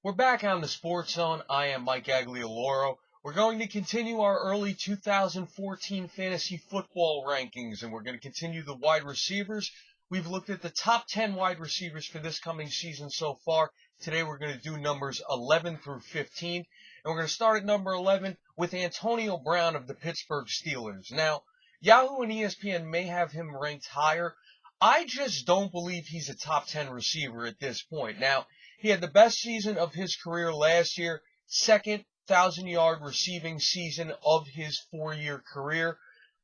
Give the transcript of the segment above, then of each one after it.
We're back on the Sports Zone. I am Mike Aglialoro. We're going to continue our early 2014 fantasy football rankings, and we're going to continue the wide receivers. We've looked at the top 10 wide receivers for this coming season so far. Today we're going to do numbers 11 through 15, and we're going to start at number 11 with Antonio Brown of the Pittsburgh Steelers. Now, Yahoo and ESPN may have him ranked higher. I just don't believe he's a top 10 receiver at this point. Now, he had the best season of his career last year, second 1,000-yard receiving season of his 4-year career.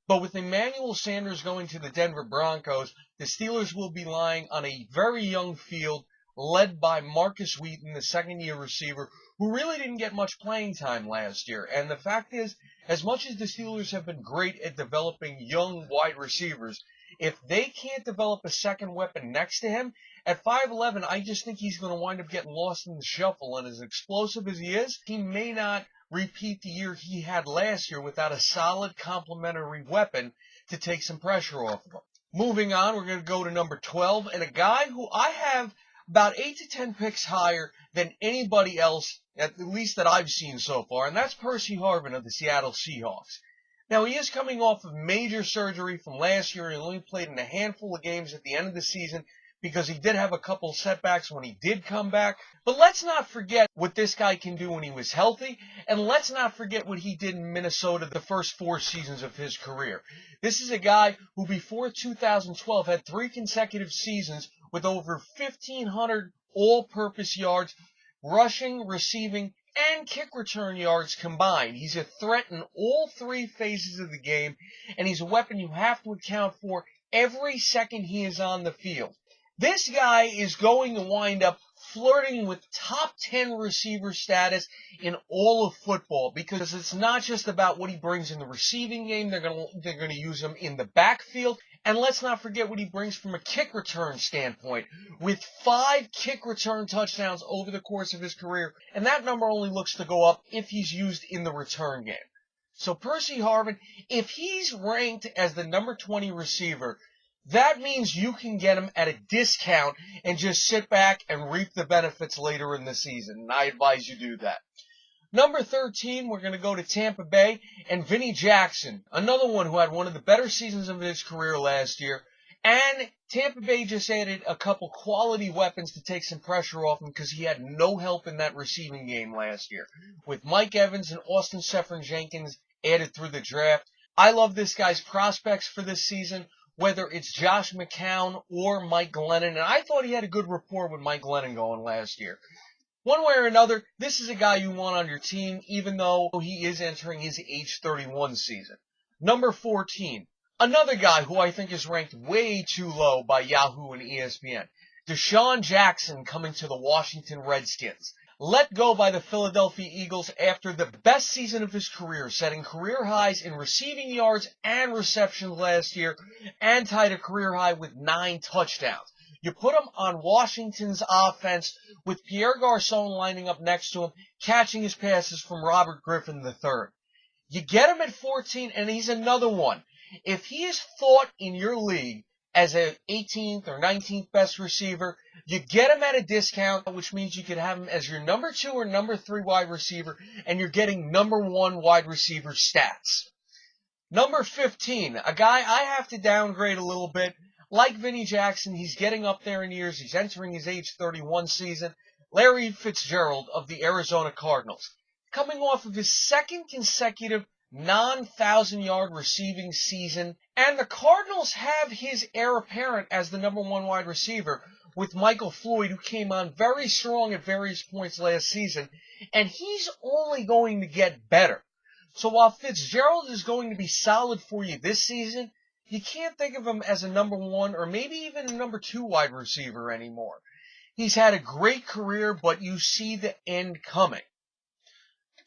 But with Emmanuel Sanders going to the Denver Broncos, the Steelers will be relying on a very young field led by Marcus Wheaton, the second-year receiver, who really didn't get much playing time last year. And the fact is, as much as the Steelers have been great at developing young wide receivers, if they can't develop a second weapon next to him, at 5'11", I just think he's going to wind up getting lost in the shuffle. And as explosive as he is, he may not repeat the year he had last year without a solid complementary weapon to take some pressure off of him. Moving on, we're going to go to number 12, and a guy who I have about 8 to 10 picks higher than anybody else, at least that I've seen so far, and that's Percy Harvin of the Seattle Seahawks. Now, he is coming off of major surgery from last year. He only played in a handful of games at the end of the season because he did have a couple setbacks when he did come back. But let's not forget what this guy can do when he was healthy, and let's not forget what he did in Minnesota the first 4 seasons of his career. This is a guy who before 2012 had 3 consecutive seasons with over 1,500 all-purpose yards, rushing, receiving, and kick return yards combined. He's a threat in all 3 phases of the game, and he's a weapon you have to account for every second he is on the field. This guy is going to wind up flirting with top 10 receiver status in all of football, because it's not just about what he brings in the receiving game. They're going to use him in the backfield. And let's not forget what he brings from a kick return standpoint, with 5 kick return touchdowns over the course of his career. And that number only looks to go up if he's used in the return game. So Percy Harvin, if he's ranked as the number 20 receiver, that means you can get him at a discount and just sit back and reap the benefits later in the season. And I advise you do that. Number 13, we're going to go to Tampa Bay and Vinnie Jackson, another one who had one of the better seasons of his career last year. And Tampa Bay just added a couple quality weapons to take some pressure off him because he had no help in that receiving game last year. With Mike Evans and Austin Seferian-Jenkins added through the draft, I love this guy's prospects for this season, whether it's Josh McCown or Mike Glennon. And I thought he had a good rapport with Mike Glennon going last year. One way or another, this is a guy you want on your team, even though he is entering his age 31 season. Number 14, another guy who I think is ranked way too low by Yahoo and ESPN. Desean Jackson coming to the Washington Redskins. Let go by the Philadelphia Eagles after the best season of his career, setting career highs in receiving yards and receptions last year, and tied a career high with 9 touchdowns. You put him on Washington's offense with Pierre Garçon lining up next to him, catching his passes from Robert Griffin III. You get him at 14, and he's another one. If he is thought in your league as an 18th or 19th best receiver, you get him at a discount, which means you could have him as your number 2 or number 3 wide receiver, and you're getting number 1 wide receiver stats. Number 15, a guy I have to downgrade a little bit. Like Vinnie Jackson, he's getting up there in years. He's entering his age 31 season. Larry Fitzgerald of the Arizona Cardinals. Coming off of his second consecutive non-1,000-yard receiving season. And the Cardinals have his heir apparent as the number 1 wide receiver with Michael Floyd, who came on very strong at various points last season. And he's only going to get better. So while Fitzgerald is going to be solid for you this season, you can't think of him as a number 1 or maybe even a number 2 wide receiver anymore. He's had a great career, but you see the end coming.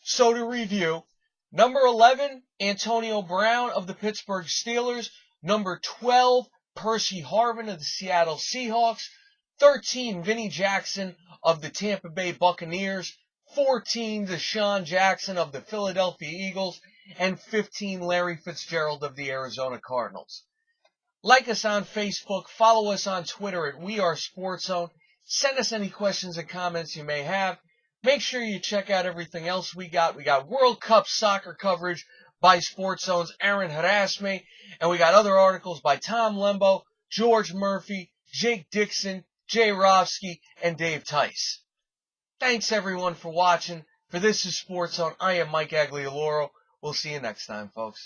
So to review, number 11, Antonio Brown of the Pittsburgh Steelers. Number 12, Percy Harvin of the Seattle Seahawks. 13, Vinnie Jackson of the Tampa Bay Buccaneers. 14, Desean Jackson of the Philadelphia Eagles. And 15, Larry Fitzgerald of the Arizona Cardinals. Like us on Facebook, follow us on Twitter at We Are SportsZone. Send us any questions and comments you may have. Make sure you check out everything else we got. We got World Cup soccer coverage by SportsZone's Aaron Harasme, and we got other articles by Tom Lembo, George Murphy, Jake Dixon, Jay Rofsky, and Dave Tice. Thanks everyone for watching. For This is SportsZone, I am Mike Aglialoro. We'll see you next time, folks.